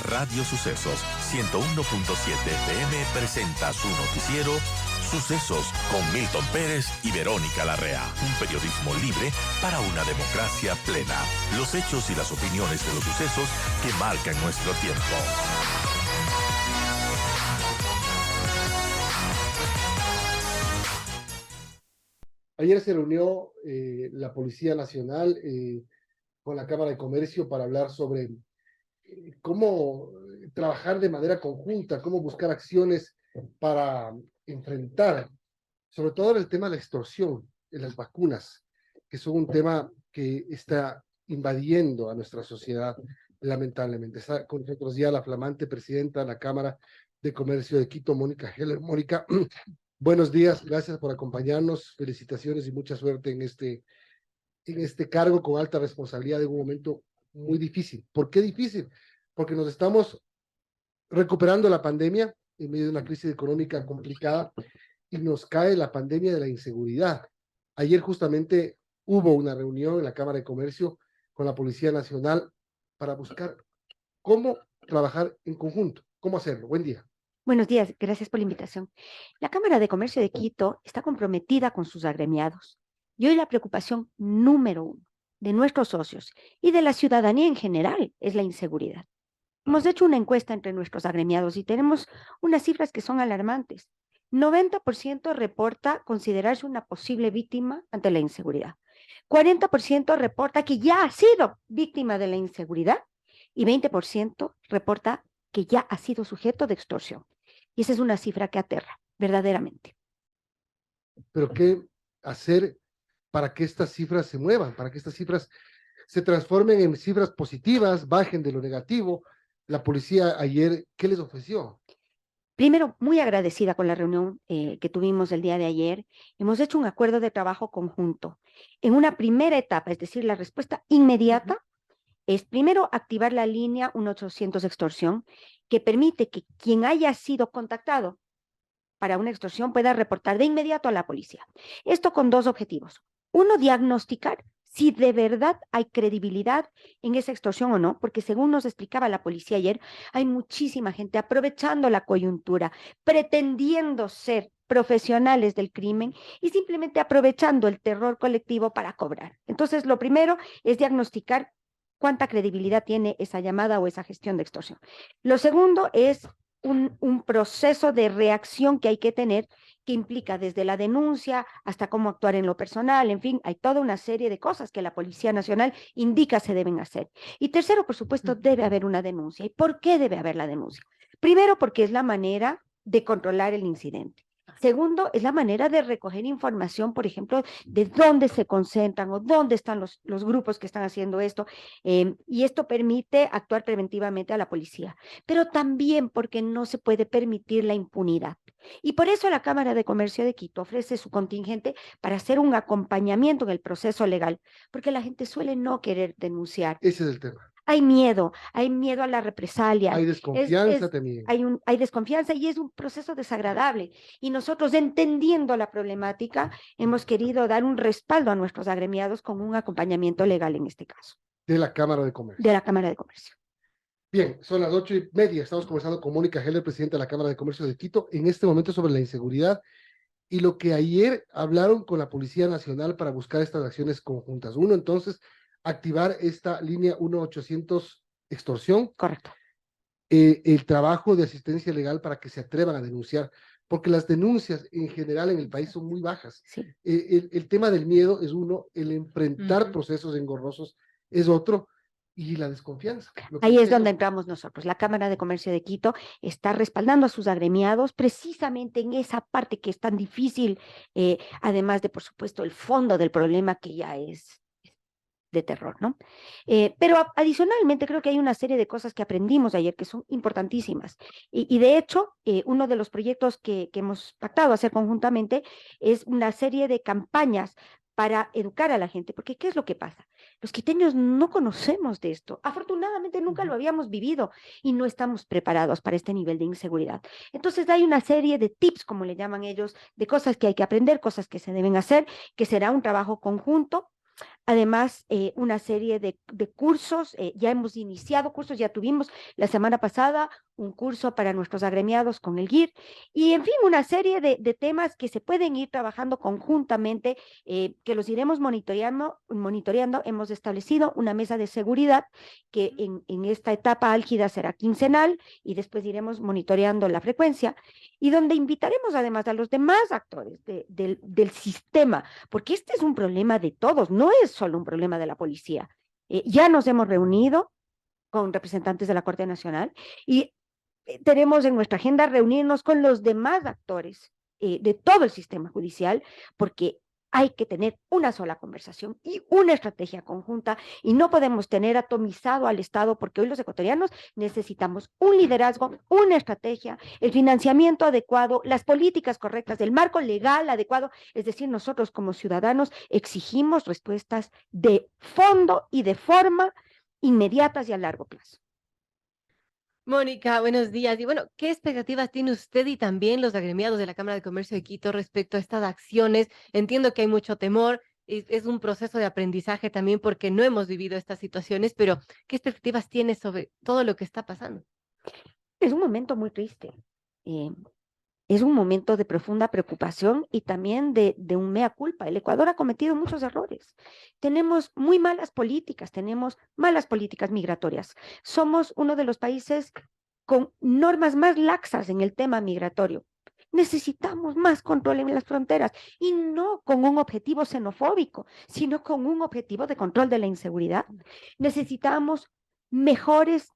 Radio Sucesos 101.7 FM presenta su noticiero Sucesos con Milton Pérez y Verónica Larrea. Un periodismo libre para una democracia plena. Los hechos y las opiniones de los sucesos que marcan nuestro tiempo. Ayer se reunió la Policía Nacional con la Cámara de Comercio para hablar sobre cómo trabajar de manera conjunta, cómo buscar acciones para enfrentar, sobre todo el tema de la extorsión en las vacunas, que son un tema que está invadiendo a nuestra sociedad, lamentablemente. Está con nosotros ya la flamante presidenta de la Cámara de Comercio de Quito, Mónica Heller. Mónica, buenos días, gracias por acompañarnos, felicitaciones y mucha suerte en este cargo con alta responsabilidad en un momento muy difícil. ¿Por qué difícil? Porque nos estamos recuperando la pandemia en medio de una crisis económica complicada y nos cae la pandemia de la inseguridad. Ayer justamente hubo una reunión en la Cámara de Comercio con la Policía Nacional para buscar cómo trabajar en conjunto, cómo hacerlo. Buen día. Buenos días, gracias por la invitación. La Cámara de Comercio de Quito está comprometida con sus agremiados y hoy la preocupación número uno de nuestros socios y de la ciudadanía en general es la inseguridad. Hemos hecho una encuesta entre nuestros agremiados y tenemos unas cifras que son alarmantes. 90% reporta considerarse una posible víctima ante la inseguridad. 40% reporta que ya ha sido víctima de la inseguridad y 20% reporta que ya ha sido sujeto de extorsión. Y esa es una cifra que aterra, verdaderamente. Pero ¿qué hacer para que estas cifras se muevan, para que estas cifras se transformen en cifras positivas, bajen de lo negativo? La policía ayer, ¿qué les ofreció? Primero, muy agradecida con la reunión que tuvimos el día de ayer. Hemos hecho un acuerdo de trabajo conjunto. En una primera etapa, es decir, la respuesta inmediata, es primero activar la línea 1-800 extorsión, que permite que quien haya sido contactado para una extorsión pueda reportar de inmediato a la policía. Esto con dos objetivos. Uno, diagnosticar si de verdad hay credibilidad en esa extorsión o no, porque según nos explicaba la policía ayer, hay muchísima gente aprovechando la coyuntura, pretendiendo ser profesionales del crimen y simplemente aprovechando el terror colectivo para cobrar. Entonces, lo primero es diagnosticar cuánta credibilidad tiene esa llamada o esa gestión de extorsión. Lo segundo es un proceso de reacción que hay que tener, que implica desde la denuncia hasta cómo actuar en lo personal, en fin, hay toda una serie de cosas que la Policía Nacional indica se deben hacer. Y tercero, por supuesto, debe haber una denuncia. ¿Y por qué debe haber la denuncia? Primero, porque es la manera de controlar el incidente. Segundo, es la manera de recoger información, por ejemplo, de dónde se concentran o dónde están los grupos que están haciendo esto, y esto permite actuar preventivamente a la policía. Pero también porque no se puede permitir la impunidad. Y por eso la Cámara de Comercio de Quito ofrece su contingente para hacer un acompañamiento en el proceso legal, porque la gente suele no querer denunciar. Ese es el tema. Hay miedo a la represalia. Hay desconfianza también. Hay desconfianza y es un proceso desagradable. Y nosotros, entendiendo la problemática, hemos querido dar un respaldo a nuestros agremiados con un acompañamiento legal en este caso. De la Cámara de Comercio. De la Cámara de Comercio. Bien, son las 8:30. Estamos conversando con Mónica Heller, presidenta de la Cámara de Comercio de Quito, en este momento sobre la inseguridad y lo que ayer hablaron con la Policía Nacional para buscar estas acciones conjuntas. Uno, entonces, activar esta línea 1-800 extorsión. Correcto. El trabajo de asistencia legal para que se atrevan a denunciar, porque las denuncias en general en el país son muy bajas. Sí. El tema del miedo es uno, el enfrentar procesos engorrosos es otro, y la desconfianza. Ahí es donde entramos nosotros. La Cámara de Comercio de Quito está respaldando a sus agremiados precisamente en esa parte que es tan difícil, además de, por supuesto, el fondo del problema que ya es de terror, ¿no? Pero adicionalmente creo que hay una serie de cosas que aprendimos ayer que son importantísimas. Y de hecho, uno de los proyectos que hemos pactado hacer conjuntamente es una serie de campañas para educar a la gente, porque ¿qué es lo que pasa? Los quiteños no conocemos de esto. Afortunadamente nunca lo habíamos vivido y no estamos preparados para este nivel de inseguridad. Entonces hay una serie de tips, como le llaman ellos, de cosas que hay que aprender, cosas que se deben hacer, que será un trabajo conjunto. Además, una serie de cursos, ya hemos iniciado cursos, ya tuvimos la semana pasada un curso para nuestros agremiados con el GIR, y en fin, una serie de temas que se pueden ir trabajando conjuntamente, que los iremos monitoreando. Hemos establecido una mesa de seguridad que en esta etapa álgida será quincenal, y después iremos monitoreando la frecuencia, y donde invitaremos además a los demás actores del sistema, porque este es un problema de todos, no es solo un problema de la policía. Ya nos hemos reunido con representantes de la Corte Nacional, y tenemos en nuestra agenda reunirnos con los demás actores de todo el sistema judicial, porque hay que tener una sola conversación y una estrategia conjunta, y no podemos tener atomizado al Estado, porque hoy los ecuatorianos necesitamos un liderazgo, una estrategia, el financiamiento adecuado, las políticas correctas, el marco legal adecuado. Es decir, nosotros como ciudadanos exigimos respuestas de fondo y de forma inmediatas y a largo plazo. Mónica, buenos días. Y bueno, ¿qué expectativas tiene usted y también los agremiados de la Cámara de Comercio de Quito respecto a estas acciones? Entiendo que hay mucho temor, es un proceso de aprendizaje también porque no hemos vivido estas situaciones, pero ¿qué expectativas tiene sobre todo lo que está pasando? Es un momento muy triste. Eh, es un momento de profunda preocupación y también de un mea culpa. El Ecuador ha cometido muchos errores. Tenemos muy malas políticas, tenemos malas políticas migratorias. Somos uno de los países con normas más laxas en el tema migratorio. Necesitamos más control en las fronteras, y no con un objetivo xenofóbico, sino con un objetivo de control de la inseguridad. Necesitamos mejores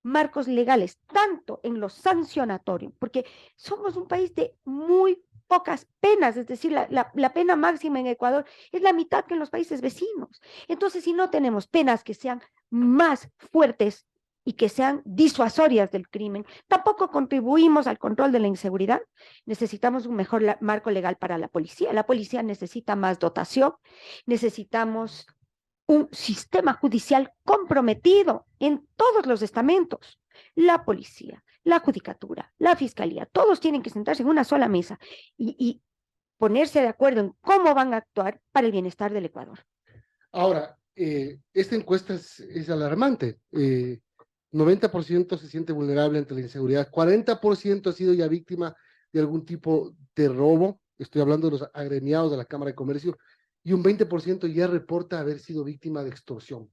marcos legales, tanto en lo sancionatorio, porque somos un país de muy pocas penas, es decir, la pena máxima en Ecuador es la mitad que en los países vecinos. Entonces, si no tenemos penas que sean más fuertes y que sean disuasorias del crimen, tampoco contribuimos al control de la inseguridad. Necesitamos un mejor marco legal para la policía. La policía necesita más dotación, necesitamos un sistema judicial comprometido en todos los estamentos. La policía, la judicatura, la fiscalía, todos tienen que sentarse en una sola mesa y ponerse de acuerdo en cómo van a actuar para el bienestar del Ecuador. Ahora, esta encuesta es alarmante. 90% se siente vulnerable ante la inseguridad, 40% ha sido ya víctima de algún tipo de robo, estoy hablando de los agremiados de la Cámara de Comercio, y un 20% ya reporta haber sido víctima de extorsión.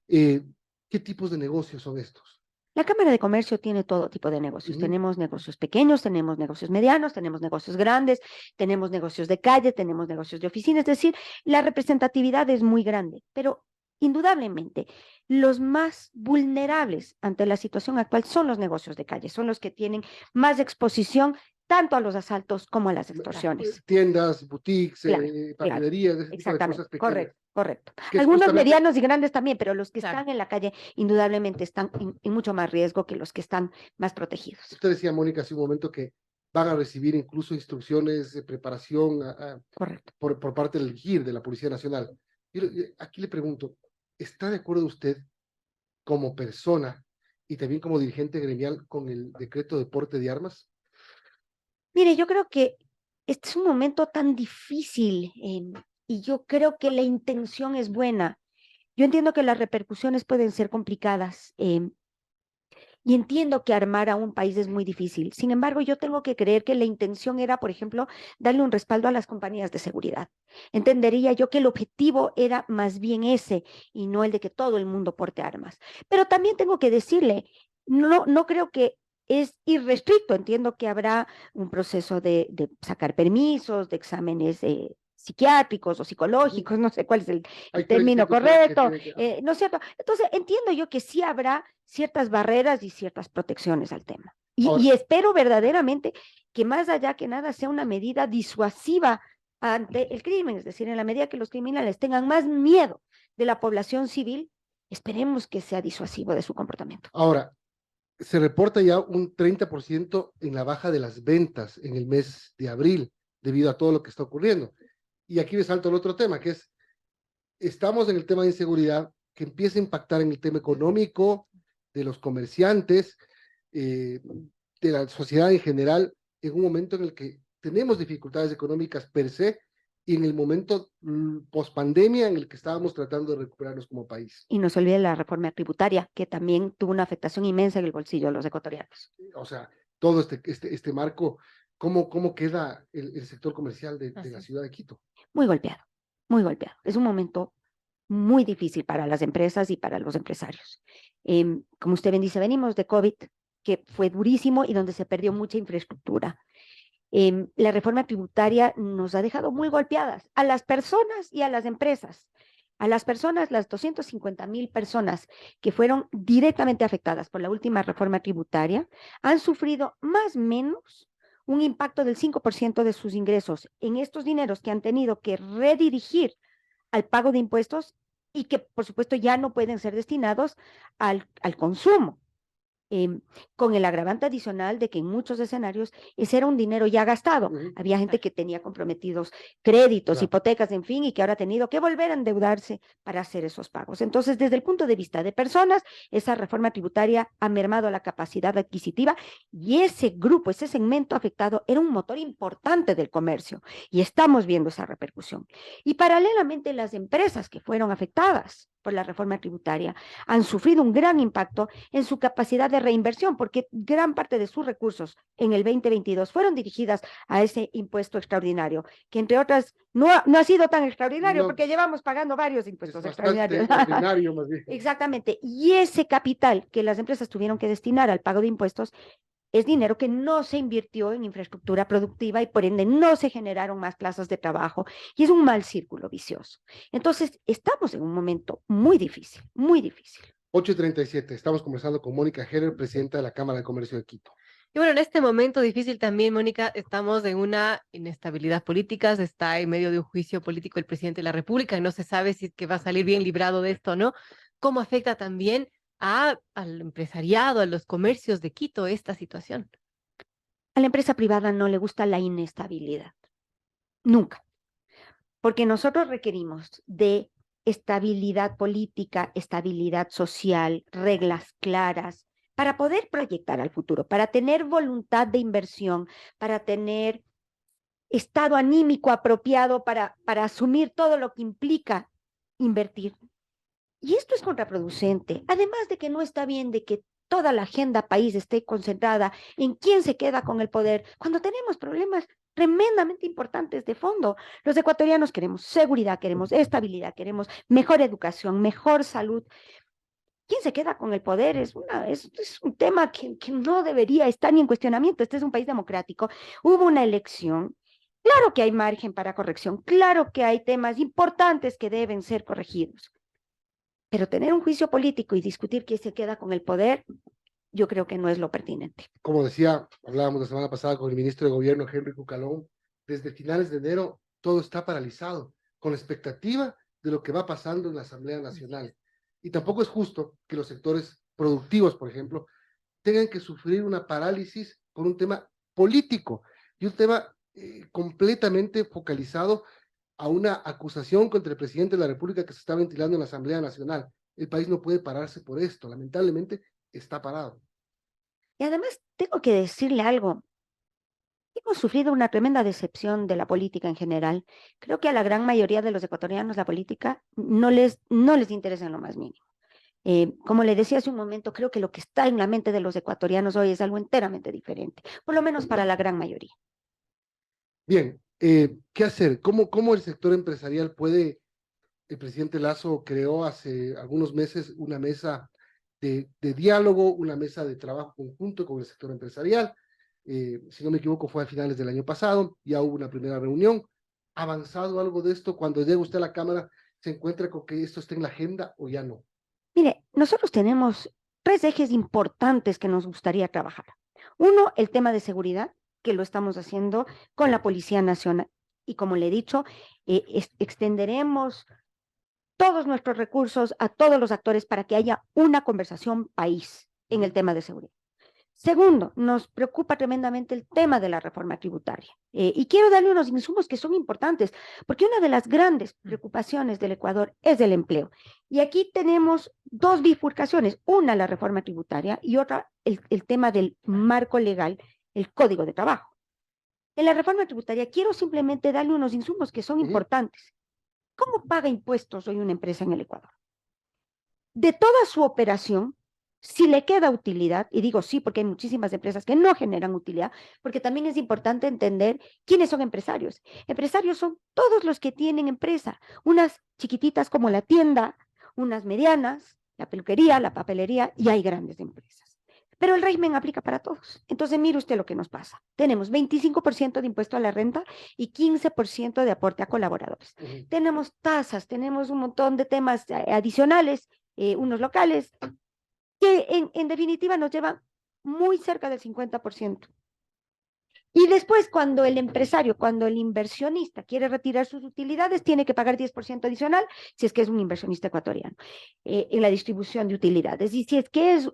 ¿Qué tipos de negocios son estos? La Cámara de Comercio tiene todo tipo de negocios. Tenemos negocios pequeños, tenemos negocios medianos, tenemos negocios grandes, tenemos negocios de calle, tenemos negocios de oficina. Es decir, la representatividad es muy grande, pero indudablemente los más vulnerables ante la situación actual son los negocios de calle, son los que tienen más exposición tanto a los asaltos como a las extorsiones. Tiendas, boutiques, Claro, papelerías, ese tipo de exactamente, cosas pequeñas. correcto. Que Algunos justamente, medianos y grandes también, pero los que Claro. están en la calle indudablemente están en mucho más riesgo que los que están más protegidos. usted decía, Mónica, hace un momento que van a recibir incluso instrucciones de preparación Correcto. por parte del GIR, de la Policía Nacional. Aquí le pregunto, ¿está de acuerdo usted como persona y también como dirigente gremial con el decreto de porte de armas? Mire, yo creo que este es un momento tan difícil, y yo creo que la intención es buena. Yo entiendo que las repercusiones pueden ser complicadas, y entiendo que armar a un país es muy difícil. Sin embargo, yo tengo que creer que la intención era, por ejemplo, darle un respaldo a las compañías de seguridad. Entendería yo que el objetivo era más bien ese y no el de que todo el mundo porte armas. Pero también tengo que decirle, no creo que es irrestricto. Entiendo que habrá un proceso de sacar permisos, de exámenes psiquiátricos o psicológicos, no sé cuál es el término correcto, ¿no es cierto? Entonces, entiendo yo que sí habrá ciertas barreras y ciertas protecciones al tema. Y espero verdaderamente que más allá que nada sea una medida disuasiva ante el crimen, es decir, en la medida que los criminales tengan más miedo de la población civil, esperemos que sea disuasivo de su comportamiento. Ahora, se reporta ya un 30% en la baja de las ventas en el mes de abril, debido a todo lo que está ocurriendo. Y aquí me salto el otro tema, que es, estamos en el tema de inseguridad, que empieza a impactar en el tema económico, de los comerciantes, de la sociedad en general, en un momento en el que tenemos dificultades económicas per se, y en el momento post pandemia en el que estábamos tratando de recuperarnos como país. Y no se olvide la reforma tributaria, que también tuvo una afectación inmensa en el bolsillo de los ecuatorianos. O sea, todo este marco, ¿cómo queda el sector comercial de la ciudad de Quito? Muy golpeado, muy golpeado. Es un momento muy difícil para las empresas y para los empresarios. Como usted bien dice, venimos de COVID, que fue durísimo y donde se perdió mucha infraestructura. La reforma tributaria nos ha dejado muy golpeadas a las personas y a las empresas. A las personas, las 250,000 personas que fueron directamente afectadas por la última reforma tributaria, han sufrido más o menos un impacto del 5% de sus ingresos en estos dineros que han tenido que redirigir al pago de impuestos y que, por supuesto, ya no pueden ser destinados al consumo. Con el agravante adicional de que en muchos escenarios ese era un dinero ya gastado. Había gente que tenía comprometidos créditos, hipotecas, en fin, y que ahora ha tenido que volver a endeudarse para hacer esos pagos. Entonces, desde el punto de vista de personas, esa reforma tributaria ha mermado la capacidad adquisitiva y ese grupo, ese segmento afectado era un motor importante del comercio y estamos viendo esa repercusión. Y paralelamente, las empresas que fueron afectadas por la reforma tributaria han sufrido un gran impacto en su capacidad de reinversión, porque gran parte de sus recursos en el 2022 fueron dirigidas a ese impuesto extraordinario, que entre otras no ha sido tan extraordinario, porque llevamos pagando varios impuestos extraordinarios. Ordinario, más bien. Exactamente, y ese capital que las empresas tuvieron que destinar al pago de impuestos es dinero que no se invirtió en infraestructura productiva y por ende no se generaron más plazas de trabajo y es un mal círculo vicioso. Entonces, estamos en un momento muy difícil, muy difícil. 8:37, estamos conversando con Mónica Heller, presidenta de la Cámara de Comercio de Quito. Y bueno, en este momento difícil también, Mónica, estamos en una inestabilidad política, se está en medio de un juicio político el presidente de la República y no se sabe si es que va a salir bien librado de esto o no. ¿Cómo afecta también al empresariado, a los comercios de Quito esta situación? A la empresa privada no le gusta la inestabilidad, nunca, porque nosotros requerimos de estabilidad política, estabilidad social, reglas claras, para poder proyectar al futuro, para tener voluntad de inversión, para tener estado anímico apropiado para asumir todo lo que implica invertir. Y esto es contraproducente, además de que no está bien de que toda la agenda país esté concentrada en quién se queda con el poder, cuando tenemos problemas tremendamente importantes de fondo. Los ecuatorianos queremos seguridad, queremos estabilidad, queremos mejor educación, mejor salud. ¿Quién se queda con el poder? Es un tema que no debería estar ni en cuestionamiento. Este es un país democrático. Hubo una elección. Claro que hay margen para corrección. Claro que hay temas importantes que deben ser corregidos. Pero tener un juicio político y discutir quién se queda con el poder, yo creo que no es lo pertinente. Como decía, hablábamos la semana pasada con el ministro de Gobierno, Henry Cucalón, desde finales de enero todo está paralizado, con la expectativa de lo que va pasando en la Asamblea Nacional. Y tampoco es justo que los sectores productivos, por ejemplo, tengan que sufrir una parálisis por un tema político y un tema completamente focalizado a una acusación contra el presidente de la República que se está ventilando en la Asamblea Nacional. El país no puede pararse por esto, lamentablemente está parado. Y además tengo que decirle algo. Hemos sufrido una tremenda decepción de la política en general. Creo que a la gran mayoría de los ecuatorianos la política no les interesa en lo más mínimo. Como le decía hace un momento, creo que lo que está en la mente de los ecuatorianos hoy es algo enteramente diferente, por lo menos para la gran mayoría. Bien, ¿qué hacer? ¿Cómo el sector empresarial puede? El presidente Lasso creó hace algunos meses una mesa de diálogo, una mesa de trabajo conjunto con el sector empresarial. Si no me equivoco, fue a finales del año pasado, ya hubo una primera reunión. ¿Ha avanzado algo de esto? Cuando llega usted a la Cámara, ¿se encuentra con que esto esté en la agenda o ya no? Mire, nosotros tenemos 3 ejes importantes que nos gustaría trabajar. Uno, el tema de seguridad, que lo estamos haciendo con la Policía Nacional. Y como le he dicho, extenderemos todos nuestros recursos a todos los actores para que haya una conversación país en el tema de seguridad. Segundo, nos preocupa tremendamente el tema de la reforma tributaria. Y quiero darle unos insumos que son importantes, porque una de las grandes preocupaciones del Ecuador es el empleo. Y aquí tenemos 2 bifurcaciones, una la reforma tributaria y otra el tema del marco legal, el Código de Trabajo. En la reforma tributaria quiero simplemente darle unos insumos que son importantes. ¿Cómo paga impuestos hoy una empresa en el Ecuador? De toda su operación, si le queda utilidad, y digo sí porque hay muchísimas empresas que no generan utilidad, porque también es importante entender quiénes son empresarios. Empresarios son todos los que tienen empresa, unas chiquititas como la tienda, unas medianas, la peluquería, la papelería, y hay grandes empresas. Pero el régimen aplica para todos. Entonces, mire usted lo que nos pasa. Tenemos 25% de impuesto a la renta y 15% de aporte a colaboradores. Tenemos tasas, tenemos un montón de temas adicionales, unos locales, que en definitiva nos llevan muy cerca del 50%. Y después, cuando el empresario, cuando el inversionista quiere retirar sus utilidades, tiene que pagar 10% adicional si es que es un inversionista ecuatoriano en la distribución de utilidades. Y si es que es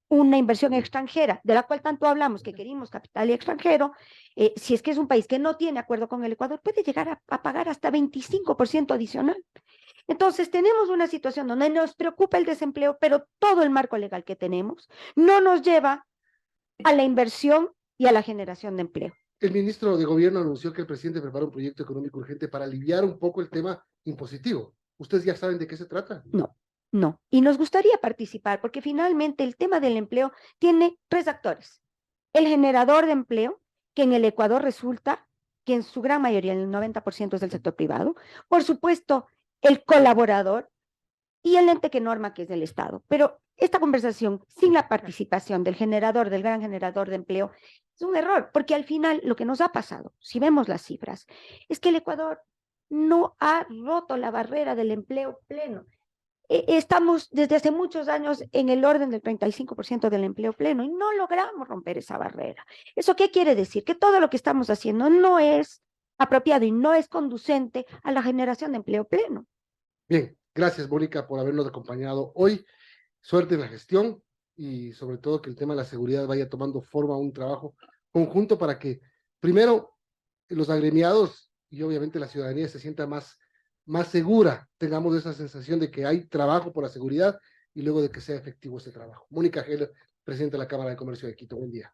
una inversión extranjera, de la cual tanto hablamos, que queremos capital extranjero, si es que es un país que no tiene acuerdo con el Ecuador, puede llegar a pagar hasta 25% adicional. Entonces, tenemos una situación donde nos preocupa el desempleo, pero todo el marco legal que tenemos no nos lleva a la inversión y a la generación de empleo. El ministro de Gobierno anunció que el presidente prepara un proyecto económico urgente para aliviar un poco el tema impositivo. ¿Ustedes ya saben de qué se trata? No, no. Y nos gustaría participar porque finalmente el tema del empleo tiene tres actores. El generador de empleo, que en el Ecuador resulta que en su gran mayoría, el 90% es del sector privado. Por supuesto, el colaborador y el ente que norma, que es el Estado. Pero esta conversación sin la participación del generador, del gran generador de empleo, es un error, porque al final lo que nos ha pasado, si vemos las cifras, es que el Ecuador no ha roto la barrera del empleo pleno. Estamos desde hace muchos años en el orden del 35% del empleo pleno y no logramos romper esa barrera. ¿Eso qué quiere decir? Que todo lo que estamos haciendo no es apropiado y no es conducente a la generación de empleo pleno. Bien, gracias, Mónica, por habernos acompañado hoy. Suerte en la gestión y sobre todo que el tema de la seguridad vaya tomando forma, un trabajo conjunto para que primero los agremiados y obviamente la ciudadanía se sienta más segura, tengamos esa sensación de que hay trabajo por la seguridad y luego de que sea efectivo ese trabajo. Mónica Geller, presidenta de la Cámara de Comercio de Quito, buen día.